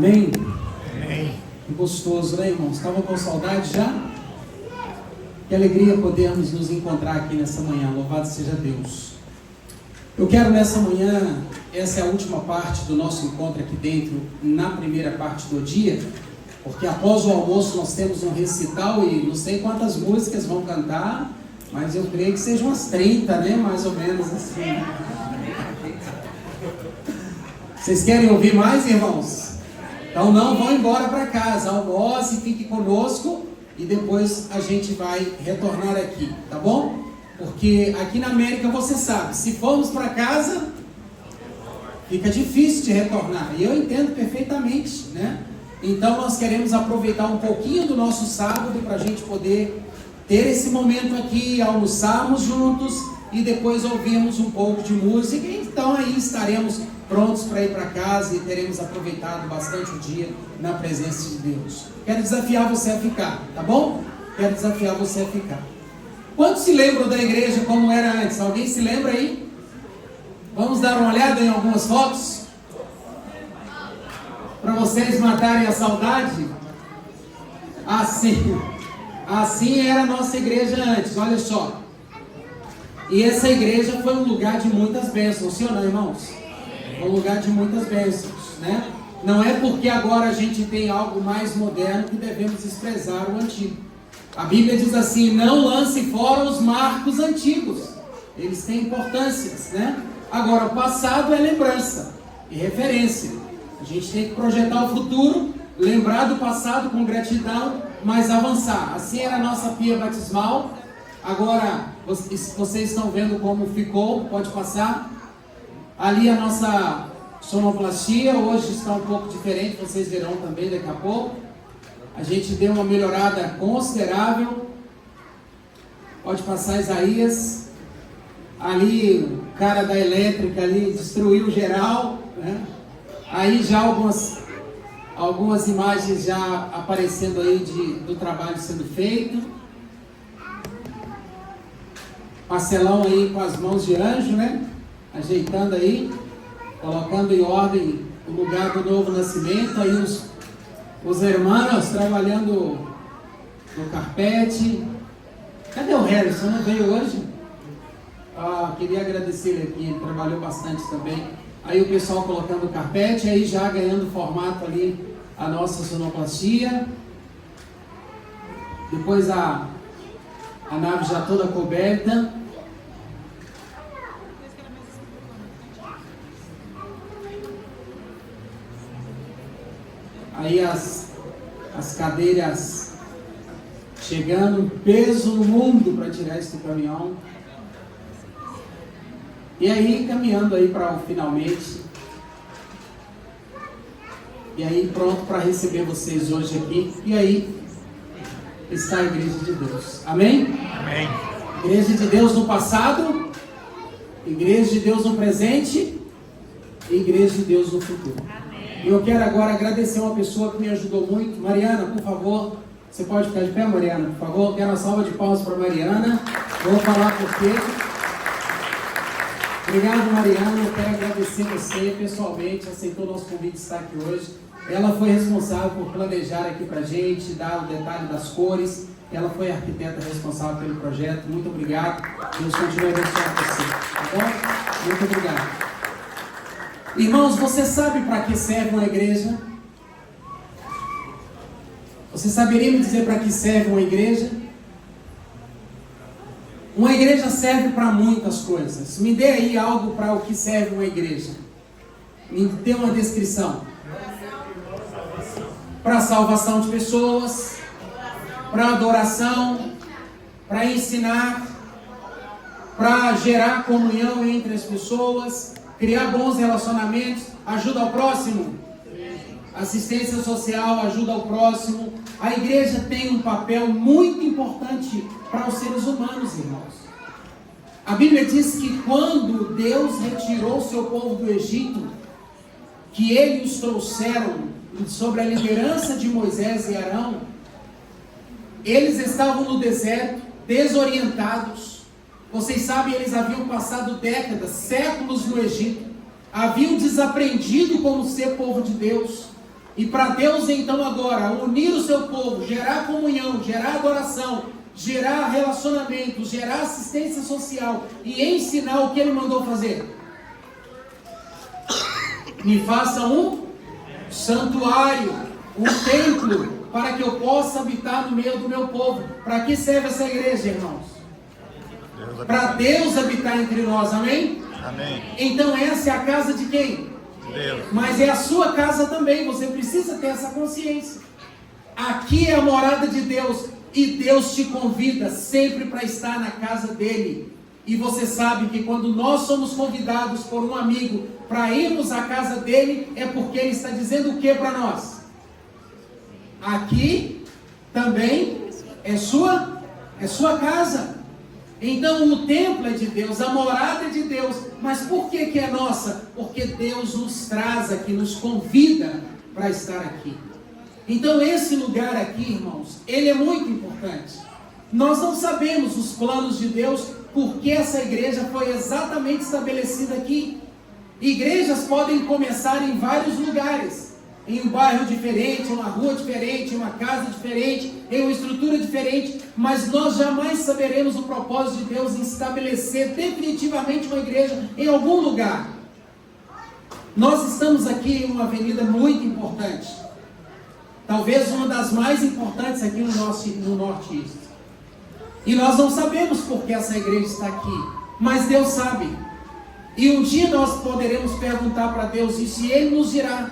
Amém? Amém. Que gostoso, né, irmãos? Estavam com saudade já? Que alegria podermos nos encontrar aqui nessa manhã. Louvado seja Deus. Eu quero nessa manhã, essa é a última parte do nosso encontro aqui dentro, na primeira parte do dia, porque após o almoço nós temos um recital e não sei quantas músicas vão cantar, mas eu creio que sejam umas 30, né? Mais ou menos assim. Vocês querem ouvir mais, irmãos? Então não vão embora para casa, almoce, fique conosco e depois a gente vai retornar aqui, tá bom? Porque aqui na América você sabe, se formos para casa, fica difícil de retornar. E eu entendo perfeitamente, né? Então nós queremos aproveitar um pouquinho do nosso sábado para a gente poder ter esse momento aqui, almoçarmos juntos e depois ouvirmos um pouco de música. Então aí estaremos prontos para ir para casa e teremos aproveitado bastante o dia na presença de Deus. Quero desafiar você a ficar, tá bom? Quero desafiar você a ficar. Quantos se lembram da igreja como era antes? Alguém se lembra aí? Vamos dar uma olhada em algumas fotos? Para vocês matarem a saudade? Assim era a nossa igreja antes, olha só. E essa igreja foi um lugar de muitas bênçãos, sim ou não, irmãos? Foi um lugar de muitas bênçãos, né? Não é porque agora a gente tem algo mais moderno que devemos desprezar o antigo. A Bíblia diz assim, não lance fora os marcos antigos. Eles têm importâncias, né? Agora, o passado é lembrança e referência. A gente tem que projetar o futuro, lembrar do passado com gratidão, mas avançar. Assim era a nossa pia batismal. Agora, vocês estão vendo como ficou, pode passar. Ali a nossa sonoplastia, hoje está um pouco diferente, vocês verão também daqui a pouco. A gente deu uma melhorada considerável. Pode passar, Isaías. Ali o cara da elétrica ali destruiu geral, né? Aí já algumas imagens já aparecendo aí do trabalho sendo feito. Marcelão aí com as mãos de anjo, né? Ajeitando aí, colocando em ordem o lugar do novo nascimento. Aí os irmãos trabalhando no carpete. Cadê o Harrison? Não veio hoje? Queria agradecer ele aqui, ele trabalhou bastante também. Aí o pessoal colocando o carpete, aí já ganhando formato ali a nossa sonoplastia. Depois a nave já toda coberta. Aí as cadeiras chegando, peso no mundo para tirar esse caminhão. E aí caminhando aí para o finalmente. E aí pronto para receber vocês hoje aqui. E aí está a Igreja de Deus. Amém? Amém. Igreja de Deus no passado, Igreja de Deus no presente e Igreja de Deus no futuro. E eu quero agora agradecer uma pessoa que me ajudou muito. Mariana, por favor, você pode ficar de pé, Mariana, por favor? Quero uma salva de palmas para Mariana. Vou falar por quê. Obrigado, Mariana. Eu quero agradecer você pessoalmente, aceitou o nosso convite de estar aqui hoje. Ela foi responsável por planejar aqui pra gente, dar o detalhe das cores. Ela foi a arquiteta responsável pelo projeto. Muito obrigado. Deus continue a abençoar você. Tá bom? Muito obrigado. Irmãos, você sabe para que serve uma igreja? Você saberia me dizer para que serve uma igreja? Uma igreja serve para muitas coisas. Me dê aí algo para o que serve uma igreja. Me dê uma descrição. Para a salvação de pessoas, para adoração, para ensinar, para gerar comunhão entre as pessoas, criar bons relacionamentos, ajuda ao próximo, assistência social, ajuda ao próximo. A igreja tem um papel muito importante para os seres humanos, irmãos. A Bíblia diz que quando Deus retirou o seu povo do Egito, que ele os trouxeram sobre a liderança de Moisés e Arão, eles estavam no deserto, desorientados. Vocês sabem, eles haviam passado décadas, séculos no Egito, haviam desaprendido como ser povo de Deus, E para Deus então agora unir o seu povo, gerar comunhão, gerar adoração, gerar relacionamento, gerar assistência social e ensinar o que Ele mandou fazer. Me faça um santuário, um templo, para que eu possa habitar no meio do meu povo. Para que serve essa igreja, irmãos? Para Deus habitar entre nós, amém? Amém. Então essa é a casa de quem? Deus. Mas é a sua casa também, você precisa ter essa consciência. Aqui é a morada de Deus, e Deus te convida sempre para estar na casa dele. E você sabe que quando nós somos convidados por um amigo para irmos à casa dele, é porque ele está dizendo o que para nós? Aqui também é sua casa. Então o templo é de Deus, a morada é de Deus. Mas por que é nossa? Porque Deus nos traz aqui, nos convida para estar aqui. Então esse lugar aqui, irmãos, ele é muito importante. Nós não sabemos os planos de Deus, porque essa igreja foi exatamente estabelecida aqui. Igrejas podem começar em vários lugares, em um bairro diferente, uma rua diferente, uma casa diferente, em uma estrutura diferente, mas nós jamais saberemos o propósito de Deus em estabelecer definitivamente uma igreja em algum lugar. Nós estamos aqui em uma avenida muito importante, talvez uma das mais importantes aqui no Norte. E nós não sabemos por que essa igreja está aqui, mas Deus sabe. E um dia nós poderemos perguntar para Deus isso, e Ele nos dirá.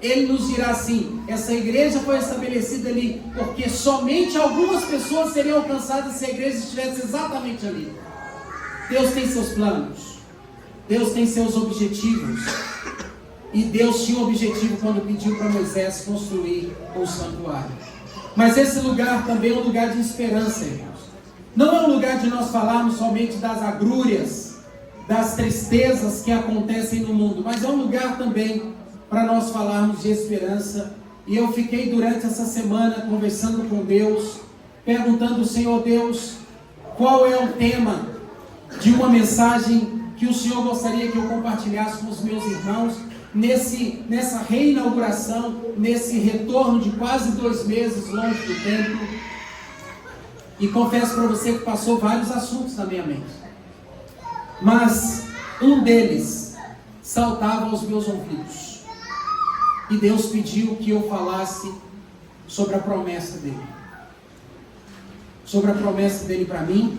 Ele nos dirá assim: essa igreja foi estabelecida ali porque somente algumas pessoas seriam alcançadas se a igreja estivesse exatamente ali. Deus tem seus planos, Deus tem seus objetivos. E Deus tinha um objetivo quando pediu para Moisés construir o santuário. Mas esse lugar também é um lugar de esperança, irmãos. Não é um lugar de nós falarmos somente das agrúrias, das tristezas que acontecem no mundo, mas é um lugar também para nós falarmos de esperança. E eu fiquei durante essa semana conversando com Deus, perguntando: Senhor Deus, qual é o tema de uma mensagem que o Senhor gostaria que eu compartilhasse com os meus irmãos nessa reinauguração, nesse retorno de quase 2 meses longe do templo. E confesso para você que passou vários assuntos na minha mente, mas um deles saltava aos meus ouvidos, e Deus pediu que eu falasse sobre a promessa dele, sobre a promessa dele para mim,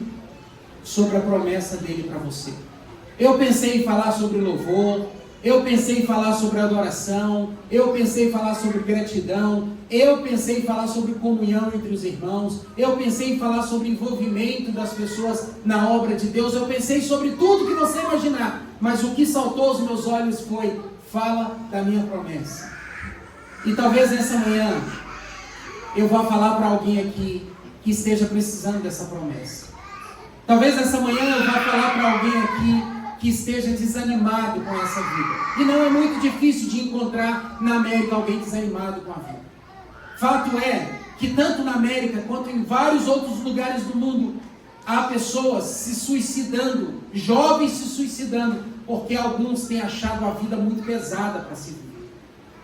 sobre a promessa dele para você. Eu pensei em falar sobre louvor, eu pensei em falar sobre adoração, eu pensei em falar sobre gratidão, eu pensei em falar sobre comunhão entre os irmãos, eu pensei em falar sobre envolvimento das pessoas na obra de Deus, eu pensei sobre tudo que você imaginar, mas o que saltou aos meus olhos foi: fala da minha promessa. E talvez nessa manhã eu vá falar para alguém aqui que esteja precisando dessa promessa. Talvez nessa manhã eu vá falar para alguém aqui que esteja desanimado com essa vida. E não é muito difícil de encontrar na América alguém desanimado com a vida. Fato é que tanto na América quanto em vários outros lugares do mundo há pessoas se suicidando, jovens se suicidando, porque alguns têm achado a vida muito pesada para se viver.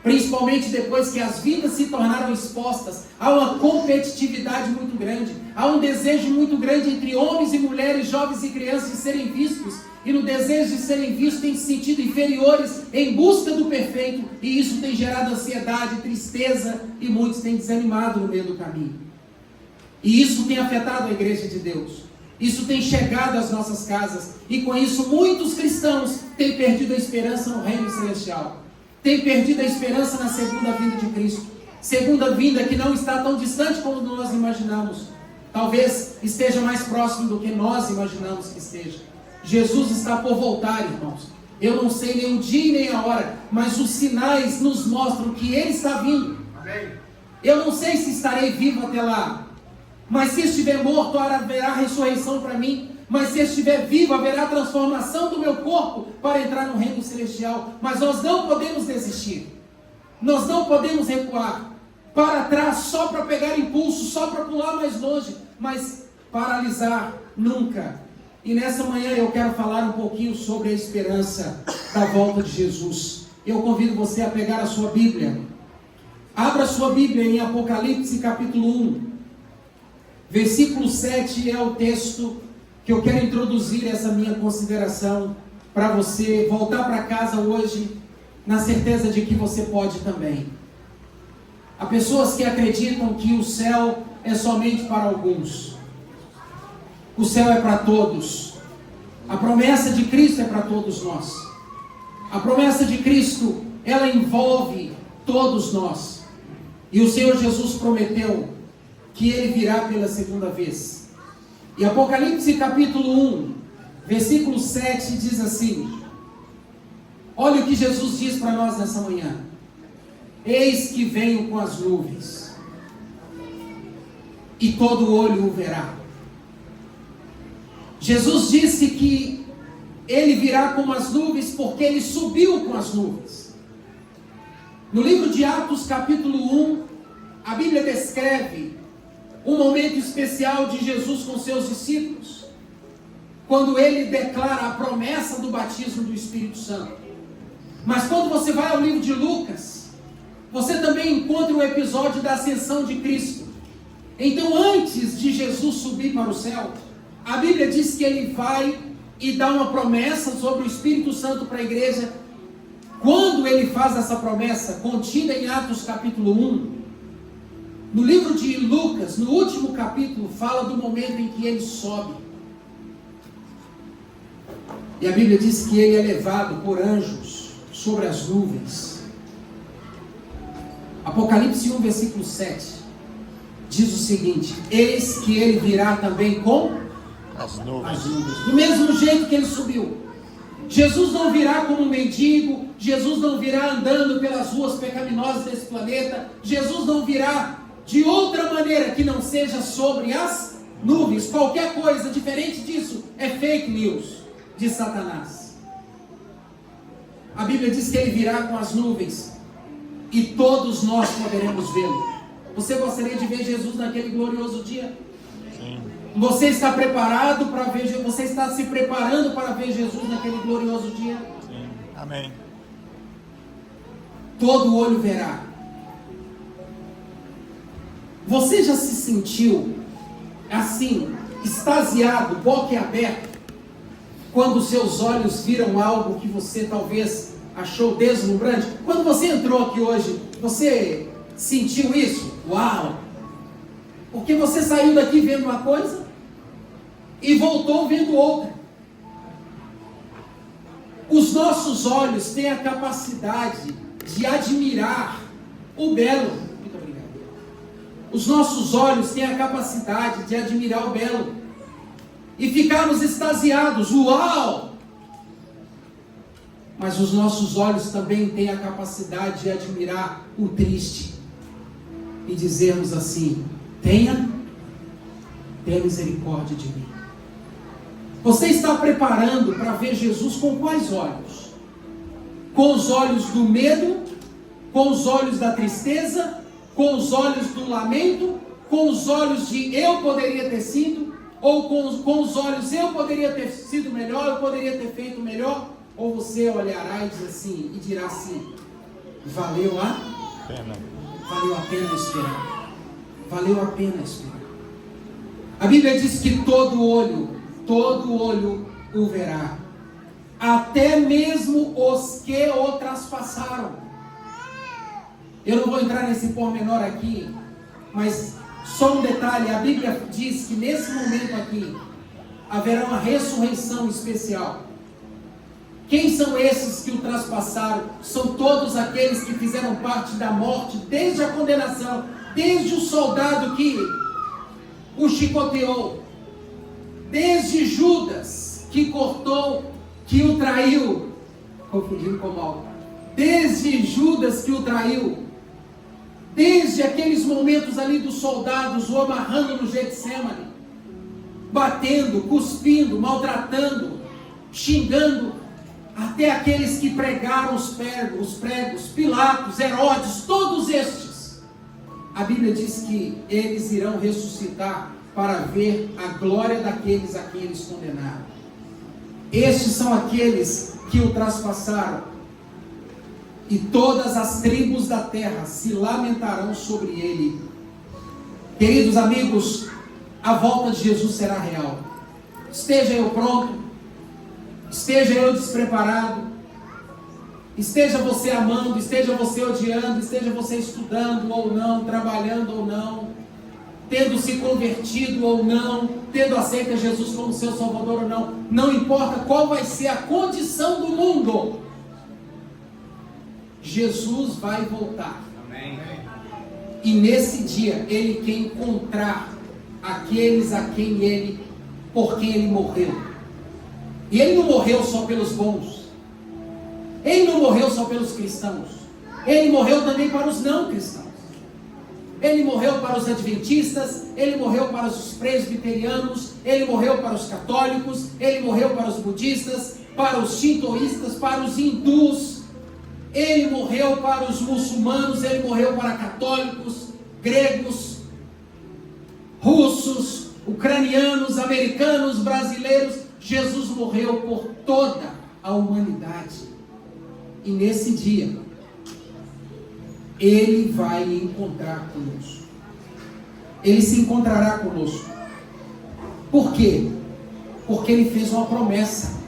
Principalmente depois que as vidas se tornaram expostas a uma competitividade muito grande, há um desejo muito grande entre homens e mulheres, jovens e crianças de serem vistos, e no desejo de serem vistos têm se sentido inferiores em busca do perfeito, e isso tem gerado ansiedade, tristeza, e muitos têm desanimado no meio do caminho. E isso tem afetado a igreja de Deus, isso tem chegado às nossas casas, e com isso muitos cristãos têm perdido a esperança no reino celestial, têm perdido a esperança na segunda vinda de Cristo, segunda vinda que não está tão distante como nós imaginamos, talvez esteja mais próximo do que nós imaginamos que esteja. Jesus está por voltar, irmãos. Eu não sei nem o dia e nem a hora, mas os sinais nos mostram que Ele está vindo. Amém. Eu não sei se estarei vivo até lá, mas se estiver morto, haverá ressurreição para mim. Mas se estiver vivo, haverá transformação do meu corpo para entrar no reino celestial. Mas nós não podemos desistir, nós não podemos recuar para trás só para pegar impulso, só para pular mais longe, mas paralisar nunca. E nessa manhã eu quero falar um pouquinho sobre a esperança da volta de Jesus. Eu convido você a pegar a sua Bíblia Abra sua Bíblia em Apocalipse capítulo 1. Versículo 7 é o texto que eu quero introduzir essa minha consideração para você voltar para casa hoje na certeza de que você pode também. Há pessoas que acreditam que o céu é somente para alguns. O céu é para todos. A promessa de Cristo é para todos nós. A promessa de Cristo, ela envolve todos nós. E o Senhor Jesus prometeu que Ele virá pela segunda vez. E Apocalipse capítulo 1, versículo 7 diz assim: olha o que Jesus diz para nós nessa manhã. Eis que venho com as nuvens, e todo olho o verá. Jesus disse que Ele virá com as nuvens porque Ele subiu com as nuvens. No livro de Atos capítulo 1, a Bíblia descreve um momento especial de Jesus com seus discípulos, quando Ele declara a promessa do batismo do Espírito Santo. Mas quando você vai ao livro de Lucas, você também encontra o episódio da ascensão de Cristo. Então, antes de Jesus subir para o céu, a Bíblia diz que Ele vai e dá uma promessa sobre o Espírito Santo para a igreja. Quando Ele faz essa promessa, contida em Atos capítulo 1, no livro de Lucas, no último capítulo, fala do momento em que Ele sobe. E a Bíblia diz que Ele é levado por anjos sobre as nuvens. Apocalipse 1, versículo 7, diz o seguinte: eis que Ele virá também com as nuvens. Do mesmo jeito que Ele subiu. Jesus não virá como um mendigo, Jesus não virá andando pelas ruas pecaminosas desse planeta, Jesus não virá de outra maneira que não seja sobre as nuvens. Qualquer coisa diferente disso é fake news de Satanás. A Bíblia diz que Ele virá com as nuvens e todos nós poderemos vê-lo. Você gostaria de ver Jesus naquele glorioso dia? Sim. Você está preparado para ver Jesus? Você está se preparando para ver Jesus naquele glorioso dia? Sim. Amém. Todo olho verá. Você já se sentiu assim, extasiado, boquiaberto, quando seus olhos viram algo que você talvez achou deslumbrante? Quando você entrou aqui hoje, você sentiu isso? Uau! Porque você saiu daqui vendo uma coisa e voltou vendo outra. Os nossos olhos têm a capacidade de admirar o belo. Muito obrigado. Os nossos olhos têm a capacidade de admirar o belo e ficarmos extasiados. Uau! Mas os nossos olhos também têm a capacidade de admirar o triste e dizermos assim: tenha misericórdia de mim. Você está preparando para ver Jesus com quais olhos? Com os olhos do medo? Com os olhos da tristeza? Com os olhos do lamento? Com os olhos de eu poderia ter sido? Ou com os olhos eu poderia ter sido melhor, eu poderia ter feito melhor? Ou você olhará e dirá assim: valeu a pena. Valeu a pena esperar. Valeu a pena esperar. A Bíblia diz que todo olho o verá, até mesmo os que o traspassaram. Eu não vou entrar nesse pormenor aqui, mas só um detalhe: a Bíblia diz que nesse momento aqui haverá uma ressurreição especial. Quem são esses que o traspassaram? São todos aqueles que fizeram parte da morte, desde a condenação, desde o soldado que o chicoteou, desde Judas que cortou, que o traiu, confundindo com mal, desde Judas que o traiu, desde aqueles momentos ali dos soldados o amarrando no Getsemane, batendo, cuspindo, maltratando, xingando, até aqueles que pregaram os pregos, Pilatos, Herodes, todos estes. A Bíblia diz que eles irão ressuscitar para ver a glória daqueles a quem eles condenaram. Estes são aqueles que o traspassaram. e todas as tribos da terra se lamentarão sobre ele. Queridos amigos, a volta de Jesus será real. Esteja eu pronto, esteja eu despreparado, esteja você amando, esteja você odiando, esteja você estudando ou não, trabalhando ou não, tendo se convertido ou não, tendo aceito Jesus como seu Salvador ou não, não importa qual vai ser a condição do mundo, Jesus vai voltar. Amém. E nesse dia ele quer encontrar aqueles a quem ele, por quem ele morreu. E ele não morreu só pelos bons, ele não morreu só pelos cristãos, ele morreu também para os não cristãos. Ele morreu para os adventistas, ele morreu para os presbiterianos, ele morreu para os católicos, ele morreu para os budistas, para os shintoístas, para os hindus, ele morreu para os muçulmanos, ele morreu para católicos, gregos, russos, ucranianos, americanos, brasileiros. Jesus morreu por toda a humanidade. E nesse dia, ele vai encontrar conosco. Ele se encontrará conosco. Por quê? Porque ele fez uma promessa.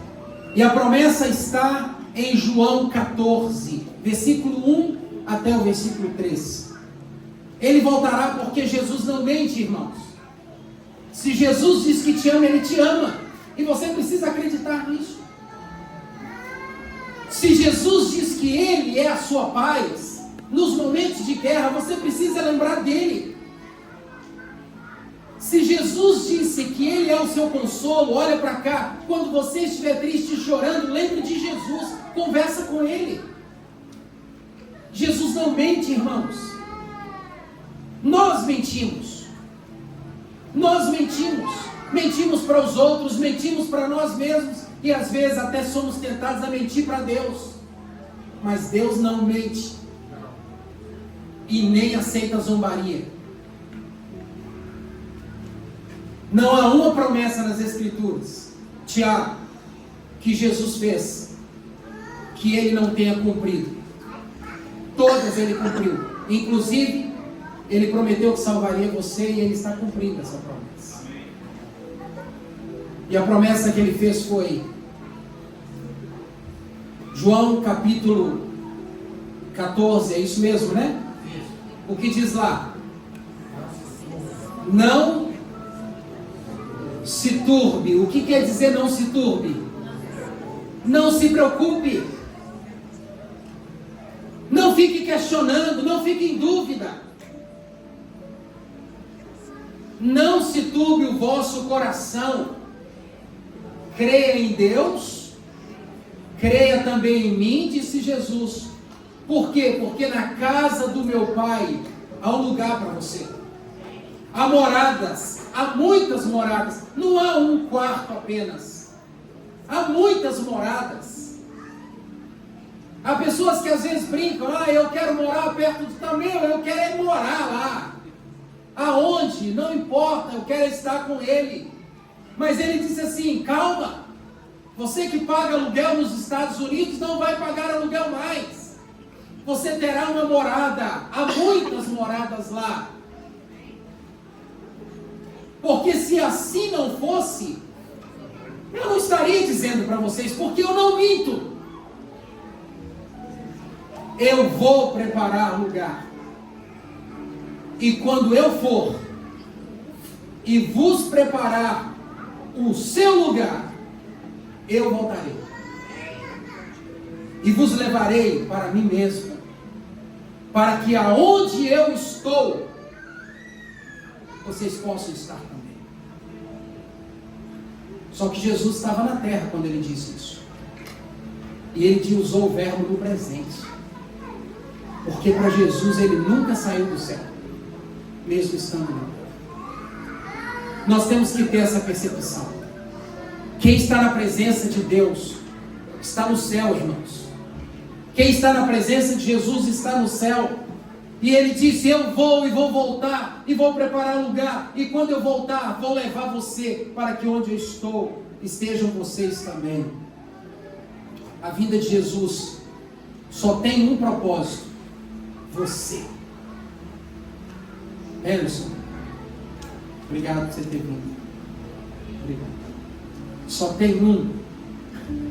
E a promessa está em João 14, versículo 1 até o versículo 3. Ele voltará porque Jesus não mente, irmãos. Se Jesus diz que te ama, ele te ama. E você precisa acreditar nisso. Se Jesus diz que ele é a sua paz, nos momentos de guerra, você precisa lembrar dele. Se Jesus disse que ele é o seu consolo, olha para cá, quando você estiver triste e chorando, lembre de Jesus, conversa com ele. Jesus não mente, irmãos. Nós mentimos. Nós mentimos. Mentimos para os outros, mentimos para nós mesmos, e às vezes até somos tentados a mentir para Deus. Mas Deus não mente. E nem aceita zombaria. Não há uma promessa nas Escrituras, Tiago, que Jesus fez, que ele não tenha cumprido. Todas ele cumpriu. Inclusive, ele prometeu que salvaria você e ele está cumprindo essa promessa. E a promessa que ele fez foi João capítulo 14, é isso mesmo, né? O que diz lá? Não se turbe. O que quer dizer não se turbe? Não se preocupe. Não fique questionando, não fique em dúvida. Não se turbe o vosso coração. Creia em Deus, creia também em mim, disse Jesus. Por quê? Porque na casa do meu Pai há um lugar para você. Há moradas, há muitas moradas. Não há um quarto apenas. Há muitas moradas. Há pessoas que às vezes brincam, eu quero morar perto do Tameu, eu quero é morar lá. Aonde? Não importa, eu quero estar com ele. Mas ele disse assim, calma. Você que paga aluguel nos Estados Unidos não vai pagar aluguel mais. Você terá uma morada. Há muitas moradas lá. Porque se assim não fosse, eu não estaria dizendo para vocês, porque eu não minto. Eu vou preparar lugar. E quando eu for e vos preparar o seu lugar, eu voltarei. E vos levarei para mim mesmo, para que aonde eu estou, vocês possam estar também. Só que Jesus estava na terra quando ele disse isso. E ele usou o verbo no presente. Porque para Jesus ele nunca saiu do céu, mesmo estando na terra. Nós temos que ter essa percepção. Quem está na presença de Deus está no céu, irmãos. Quem está na presença de Jesus está no céu. E ele disse, eu vou e vou voltar, e vou preparar um lugar, e quando eu voltar, vou levar você, para que onde eu estou, estejam vocês também. A vinda de Jesus só tem um propósito: você. Emerson, obrigado por você ter vindo. Obrigado. Só tem um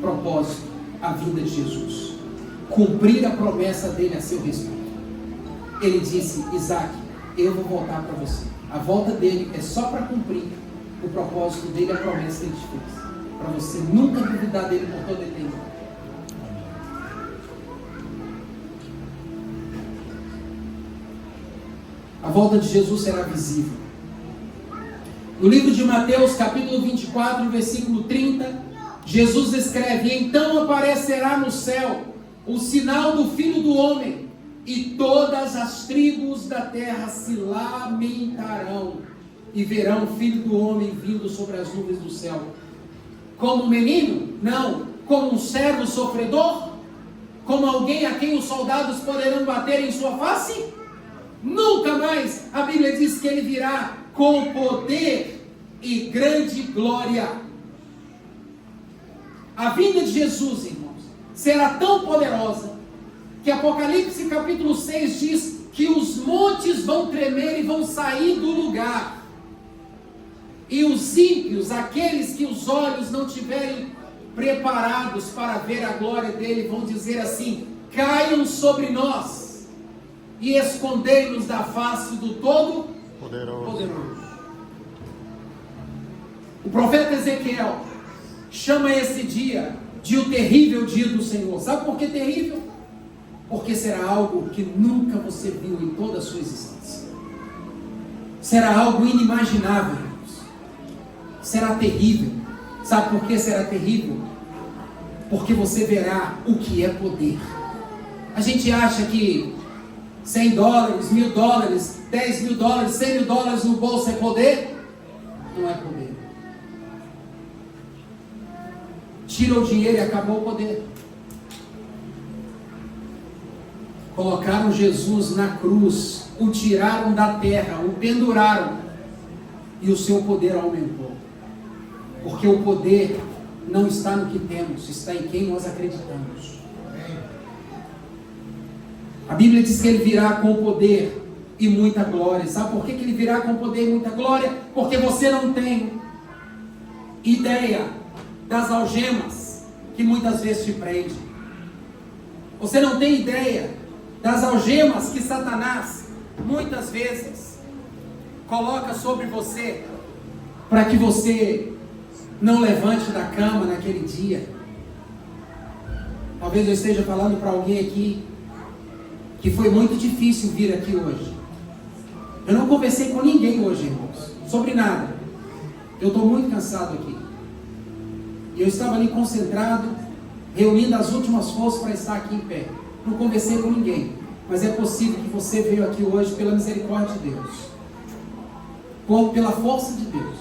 propósito: a vinda de Jesus. Cumprir a promessa dele a seu respeito. Ele disse: Isaac, eu vou voltar para você. A volta dele é só para cumprir o propósito dele, a promessa que ele te fez. Para você nunca duvidar dele por toda a eternidade. A volta de Jesus será visível. No livro de Mateus, capítulo 24, versículo 30, Jesus escreve: então aparecerá no céu o sinal do Filho do Homem, e todas as tribos da terra se lamentarão, e verão o Filho do Homem vindo sobre as nuvens do céu. Como um menino? Não. Como um servo sofredor? Como alguém a quem os soldados poderão bater em sua face? Nunca mais. A Bíblia diz que ele virá com poder e grande glória. A vinda de Jesus, irmãos, será tão poderosa que Apocalipse capítulo 6 diz que os montes vão tremer e vão sair do lugar. E os ímpios, aqueles que os olhos não tiverem preparados para ver a glória dele, vão dizer assim: caiam sobre nós e escondei-nos da face do Todo-Poderoso. O profeta Ezequiel chama esse dia de o terrível dia do Senhor. Sabe por que terrível? Porque será algo que nunca você viu em toda a sua existência. Será algo inimaginável, irmãos. Será terrível. Sabe por que será terrível? Porque você verá o que é poder. A gente acha que $100, $1.000, $10.000, $100.000 no bolso é poder? Não é poder. Tira o dinheiro e acabou o poder. Colocaram Jesus na cruz, o tiraram da terra, o penduraram, e o seu poder aumentou. Porque o poder não está no que temos, está em quem nós acreditamos. A Bíblia diz que ele virá com poder e muita glória. Sabe por que ele virá com poder e muita glória? Porque você não tem ideia das algemas que muitas vezes te prendem. Você não tem ideia das algemas que Satanás muitas vezes coloca sobre você para que você não levante da cama naquele dia. Talvez eu esteja falando para alguém aqui que foi muito difícil vir aqui hoje. Eu não conversei com ninguém hoje, irmãos, sobre nada. Eu estou muito cansado aqui. E eu estava ali concentrado, reunindo as últimas forças para estar aqui em pé. Não conversei com ninguém. Mas é possível que você veio aqui hoje pela misericórdia de Deus. Pela força de Deus.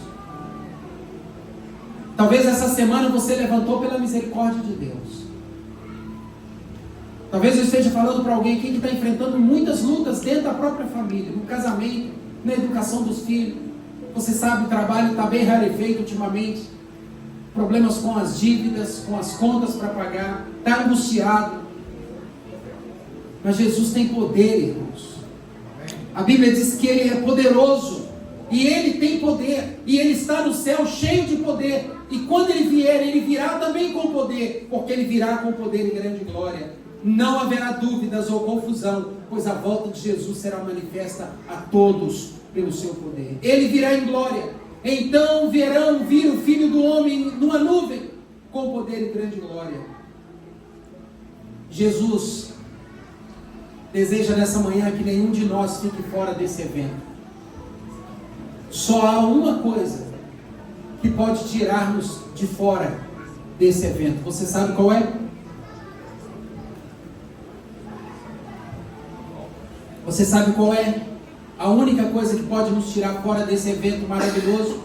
Talvez essa semana você levantou pela misericórdia de Deus. Talvez eu esteja falando para alguém aqui que está enfrentando muitas lutas dentro da própria família, no casamento, na educação dos filhos. Você sabe, o trabalho está bem rarefeito ultimamente. Problemas com as dívidas, com as contas para pagar. Está angustiado. Mas Jesus tem poder, irmãos. A Bíblia diz que Ele é poderoso. E Ele tem poder. E Ele está no céu cheio de poder. E quando Ele vier, Ele virá também com poder. Porque Ele virá com poder e grande glória. Não haverá dúvidas ou confusão, pois a volta de Jesus será manifesta a todos pelo seu poder. Ele virá em glória. Então verão vir o Filho do Homem numa nuvem, com poder e grande glória. Jesus deseja nessa manhã que nenhum de nós fique fora desse evento. Só há uma coisa que pode tirar-nos de fora desse evento. Você sabe qual é? Você sabe qual é? A única coisa que pode nos tirar fora desse evento maravilhoso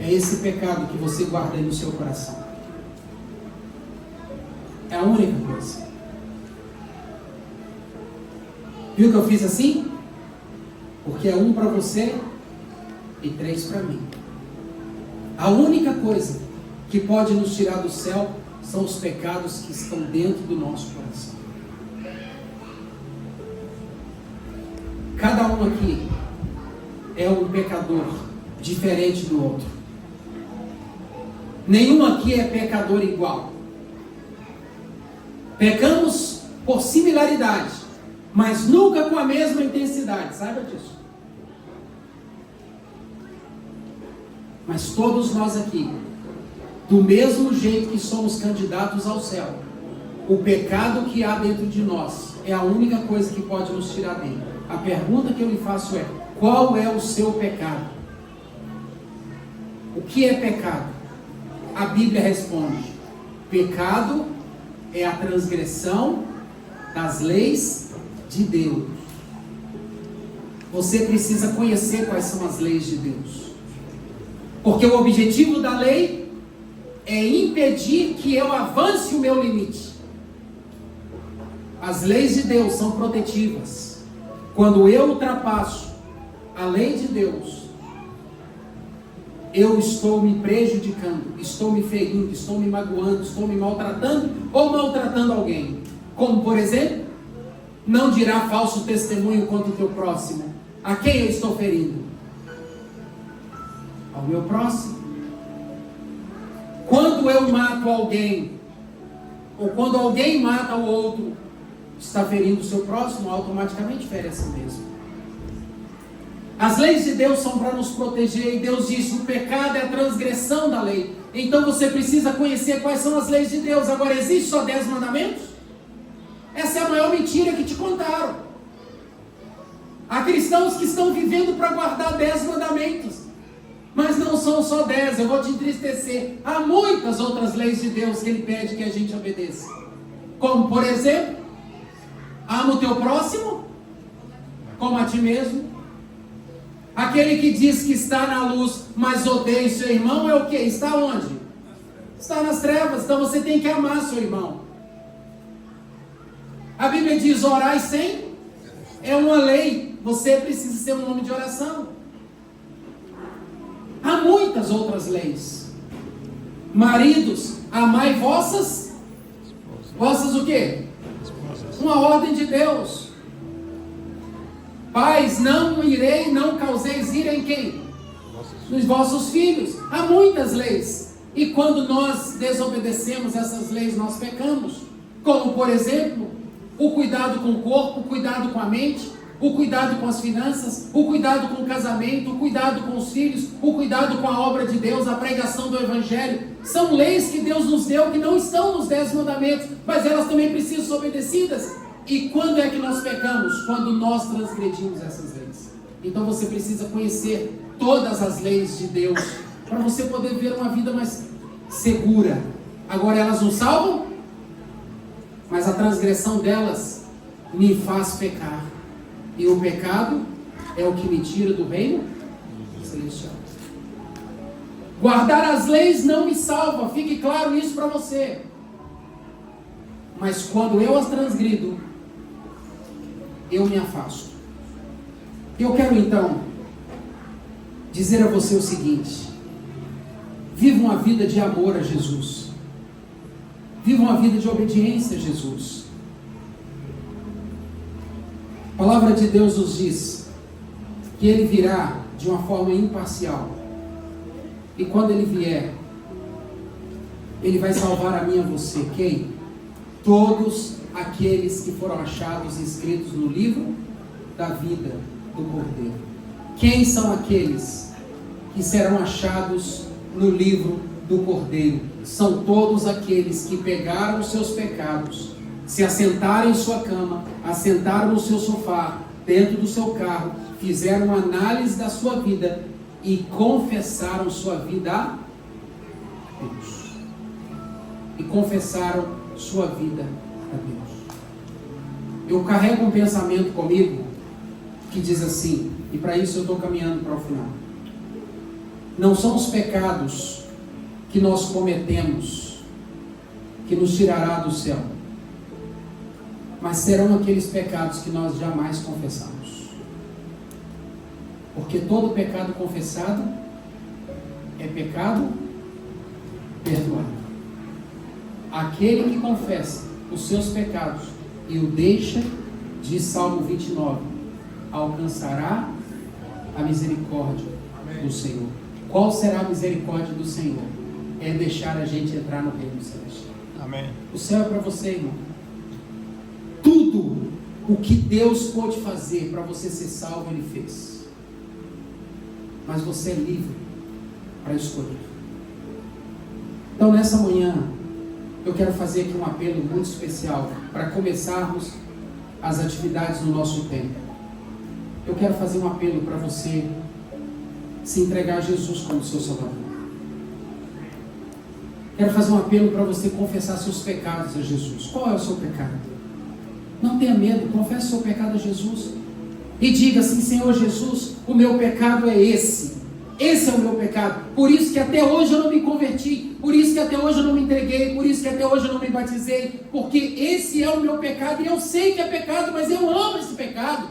é esse pecado que você guarda aí no seu coração. É a única coisa. Viu que eu fiz assim? Porque é 1 para você e 3 para mim. A única coisa que pode nos tirar do céu são os pecados que estão dentro do nosso coração. Cada um aqui é um pecador diferente do outro. Nenhum aqui é pecador igual. Pecamos por similaridade, mas nunca com a mesma intensidade, saiba disso. Mas todos nós aqui, do mesmo jeito que somos candidatos ao céu, o pecado que há dentro de nós é a única coisa que pode nos tirar dele. A pergunta que eu lhe faço é: qual é o seu pecado? O que é pecado? A Bíblia responde: pecado é a transgressão das leis de Deus. Você precisa conhecer quais são as leis de Deus, porque o objetivo da lei é impedir que eu avance o meu limite. As leis de Deus são protetivas. Quando eu ultrapasso a lei de Deus, eu estou me prejudicando, estou me ferindo, estou me magoando, estou me maltratando ou maltratando alguém. Como, por exemplo, não dirá falso testemunho contra o teu próximo. A quem eu estou ferindo? Ao meu próximo. Quando eu mato alguém, ou quando alguém mata o outro, está ferindo o seu próximo, automaticamente fere a si mesmo. As leis de Deus são para nos proteger, e Deus diz que o pecado é a transgressão da lei. Então você precisa conhecer quais são as leis de Deus. Agora, existe só 10 mandamentos? Essa é a maior mentira que te contaram. Há cristãos que estão vivendo para guardar 10 mandamentos, mas não são só 10, eu vou te entristecer. Há muitas outras leis de Deus que Ele pede que a gente obedeça. Como, por exemplo, ama o teu próximo como a ti mesmo. Aquele que diz que está na luz, mas odeia seu irmão, é o quê? Está onde? Está nas trevas. Então você tem que amar seu irmão. A Bíblia diz: orai sem. É uma lei. Você precisa ser um homem de oração. Há muitas outras leis. Maridos, amai vossas o quê? Uma ordem de Deus. Pais, não causeis ira em quem? Nos vossos filhos. Há muitas leis. E quando nós desobedecemos essas leis, nós pecamos. Como, por exemplo, o cuidado com o corpo, o cuidado com a mente, o cuidado com as finanças, o cuidado com o casamento, o cuidado com os filhos, o cuidado com a obra de Deus, a pregação do Evangelho. São leis que Deus nos deu, que não estão nos 10 mandamentos, mas elas também precisam ser obedecidas. E quando é que nós pecamos? Quando nós transgredimos essas leis. Então você precisa conhecer todas as leis de Deus, para você poder ver uma vida mais segura. Agora, elas nos salvam, mas a transgressão delas me faz pecar. E o pecado é o que me tira do reino celestial. Guardar as leis não me salva, fique claro isso para você. Mas quando eu as transgrido, eu me afasto. Eu quero então dizer a você o seguinte: viva uma vida de amor a Jesus. Viva uma vida de obediência a Jesus. A palavra de Deus nos diz que Ele virá de uma forma imparcial. E quando Ele vier, Ele vai salvar a mim e a você. Quem? Todos aqueles que foram achados inscritos no livro da vida do Cordeiro. Quem são aqueles que serão achados no livro do Cordeiro? São todos aqueles que pegaram os seus pecados, se assentaram em sua cama, assentaram no seu sofá, dentro do seu carro, fizeram uma análise da sua vida e confessaram sua vida a Deus. E confessaram sua vida a Deus. Eu carrego um pensamento comigo que diz assim, e para isso eu estou caminhando para o final: não são os pecados que nós cometemos que nos tirará do céu, mas serão aqueles pecados que nós jamais confessamos. Porque todo pecado confessado é pecado perdoado. aquele que confessa os seus pecados e o deixa, diz Salmo 29, alcançará a misericórdia do Senhor. Qual será a misericórdia do Senhor? É deixar a gente entrar no reino celestial. Amém. O céu é para você, irmão. Tudo o que Deus pôde fazer para você ser salvo, Ele fez. Mas você é livre para escolher. Então, nessa manhã, eu quero fazer aqui um apelo muito especial para começarmos as atividades no nosso tempo. Eu quero fazer um apelo para você se entregar a Jesus como seu Salvador. Quero fazer um apelo para você confessar seus pecados a Jesus. Qual é o seu pecado? Não tenha medo, confesse o seu pecado a Jesus. E diga assim: Senhor Jesus, o meu pecado é esse. Esse é o meu pecado. Por isso que até hoje eu não me converti. Por isso que até hoje eu não me entreguei. Por isso que até hoje eu não me batizei. Porque esse é o meu pecado. E eu sei que é pecado, mas eu amo esse pecado.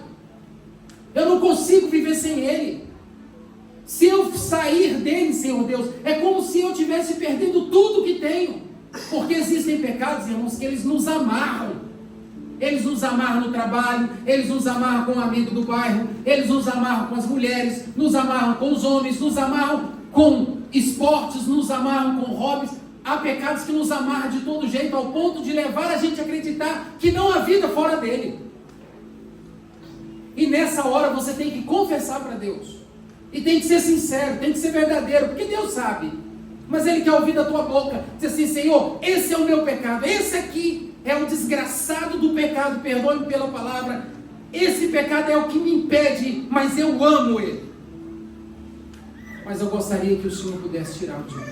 Eu não consigo viver sem ele. Se eu sair dele, Senhor Deus, é como se eu estivesse perdendo tudo que tenho. Porque existem pecados, irmãos, que eles nos amarram. Eles nos amarram no trabalho, eles nos amarram com o amigo do bairro, eles nos amarram com as mulheres, nos amarram com os homens, nos amarram com esportes, nos amarram com hobbies. Há pecados que nos amarram de todo jeito, ao ponto de levar a gente a acreditar que não há vida fora dele. E nessa hora você tem que confessar para Deus. E tem que ser sincero, tem que ser verdadeiro, porque Deus sabe. Mas Ele quer ouvir da tua boca, dizer assim: Senhor, esse é o meu pecado, esse aqui é o desgraçado do pecado, perdoe-me pela palavra, esse pecado é o que me impede, mas eu amo ele. Mas eu gostaria que o Senhor pudesse tirar de mim.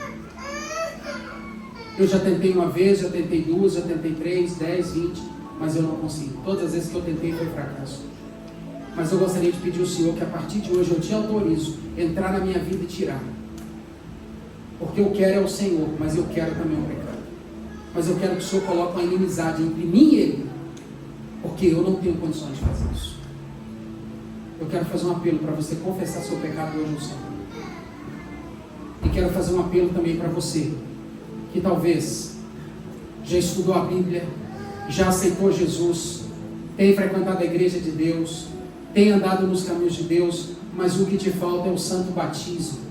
Eu já tentei uma vez, já tentei duas, já tentei 3, 10, 20, mas eu não consigo. Todas as vezes que eu tentei foi fracasso. Mas eu gostaria de pedir ao Senhor que a partir de hoje eu te autorizo a entrar na minha vida e tirar. Porque eu quero é o Senhor, mas eu quero também o pecado. Mas eu quero que o Senhor coloque uma inimizade entre mim e Ele, porque eu não tenho condições de fazer isso. Eu quero fazer um apelo para você confessar seu pecado hoje no Senhor. E quero fazer um apelo também para você, que talvez já estudou a Bíblia, já aceitou Jesus, tem frequentado a igreja de Deus, tem andado nos caminhos de Deus, mas o que te falta é o santo batismo.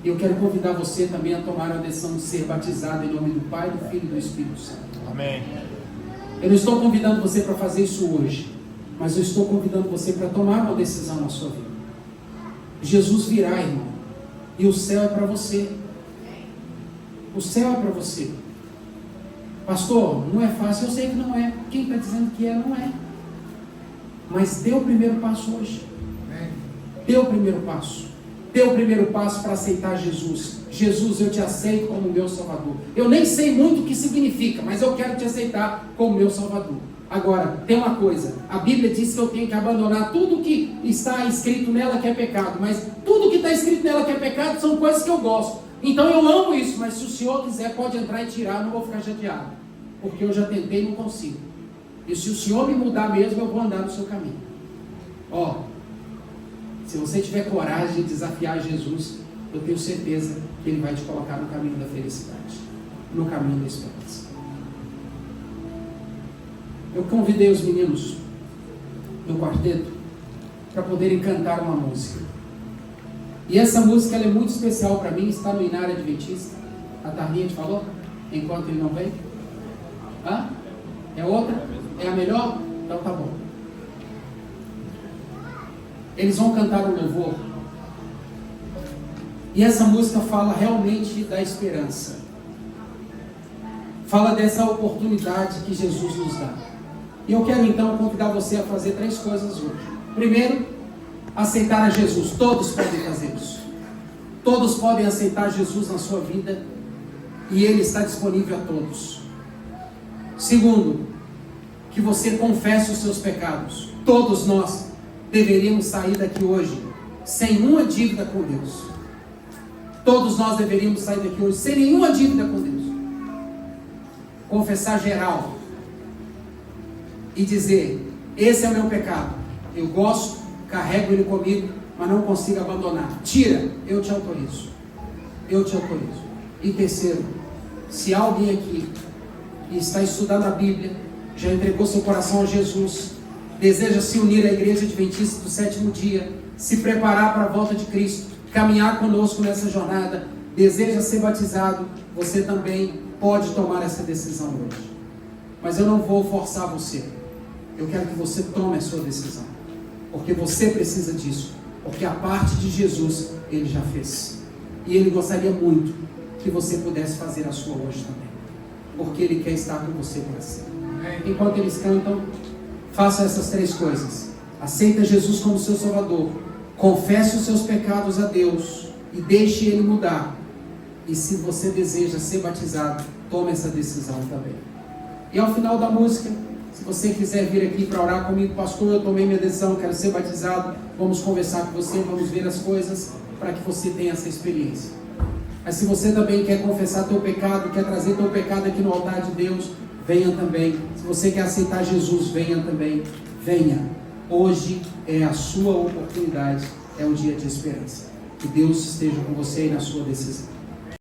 E eu quero convidar você também a tomar a decisão de ser batizado em nome do Pai, do Filho e do Espírito Santo. Amém. Eu não estou convidando você para fazer isso hoje, mas eu estou convidando você para tomar uma decisão na sua vida. Jesus virá, irmão, e o céu é para você. O céu é para você. Pastor, não é fácil, eu sei que não é. Quem está dizendo que é, não é. Mas dê o primeiro passo hoje. Dê o primeiro passo. Dê o primeiro passo para aceitar Jesus. Jesus, eu te aceito como meu Salvador. Eu nem sei muito o que significa, mas eu quero te aceitar como meu Salvador. Agora, tem uma coisa. A Bíblia diz que eu tenho que abandonar tudo que está escrito nela que é pecado. Mas tudo que está escrito nela que é pecado são coisas que eu gosto. Então eu amo isso, mas se o Senhor quiser, pode entrar e tirar, não vou ficar chateado. Porque eu já tentei e não consigo. E se o Senhor me mudar mesmo, eu vou andar no seu caminho. Ó, se você tiver coragem de desafiar Jesus, eu tenho certeza que Ele vai te colocar no caminho da felicidade, no caminho da esperança. Eu convidei os meninos do quarteto para poderem cantar uma música. E essa música ela é muito especial para mim, está no Inário Adventista. A Tarlinha te falou? Enquanto ele não vem? Hã? É outra? É a melhor? Então tá bom. Eles vão cantar um louvor. E essa música fala realmente da esperança. Fala dessa oportunidade que Jesus nos dá. E eu quero então convidar você a fazer 3 coisas hoje. Primeiro, aceitar a Jesus. Todos podem fazer isso. Todos podem aceitar Jesus na sua vida. E Ele está disponível a todos. Segundo, que você confesse os seus pecados. Todos nós deveríamos sair daqui hoje sem nenhuma dívida com Deus. Todos nós deveríamos sair daqui hoje sem nenhuma dívida com Deus. Confessar geral e dizer: esse é o meu pecado, eu gosto, carrego ele comigo, mas não consigo abandonar. Tira, eu te autorizo. Eu te autorizo. E terceiro, se há alguém aqui e está estudando a Bíblia, já entregou seu coração a Jesus, deseja se unir à Igreja Adventista do Sétimo Dia, se preparar para a volta de Cristo, caminhar conosco nessa jornada, deseja ser batizado, você também pode tomar essa decisão hoje. Mas eu não vou forçar você. Eu quero que você tome a sua decisão, porque você precisa disso, porque a parte de Jesus Ele já fez, e Ele gostaria muito que você pudesse fazer a sua hoje também, porque Ele quer estar com você para sempre. Enquanto eles cantam, faça essas 3 coisas: aceita Jesus como seu Salvador, confesse os seus pecados a Deus e deixe Ele mudar, e se você deseja ser batizado, tome essa decisão também. E ao final da música, se você quiser vir aqui para orar comigo, pastor, eu tomei minha decisão, quero ser batizado, vamos conversar com você, vamos ver as coisas para que você tenha essa experiência. Mas se você também quer confessar teu pecado, quer trazer teu pecado aqui no altar de Deus, venha também. Se você quer aceitar Jesus, venha também. Venha. Hoje é a sua oportunidade, é um dia de esperança. Que Deus esteja com você aí na sua decisão.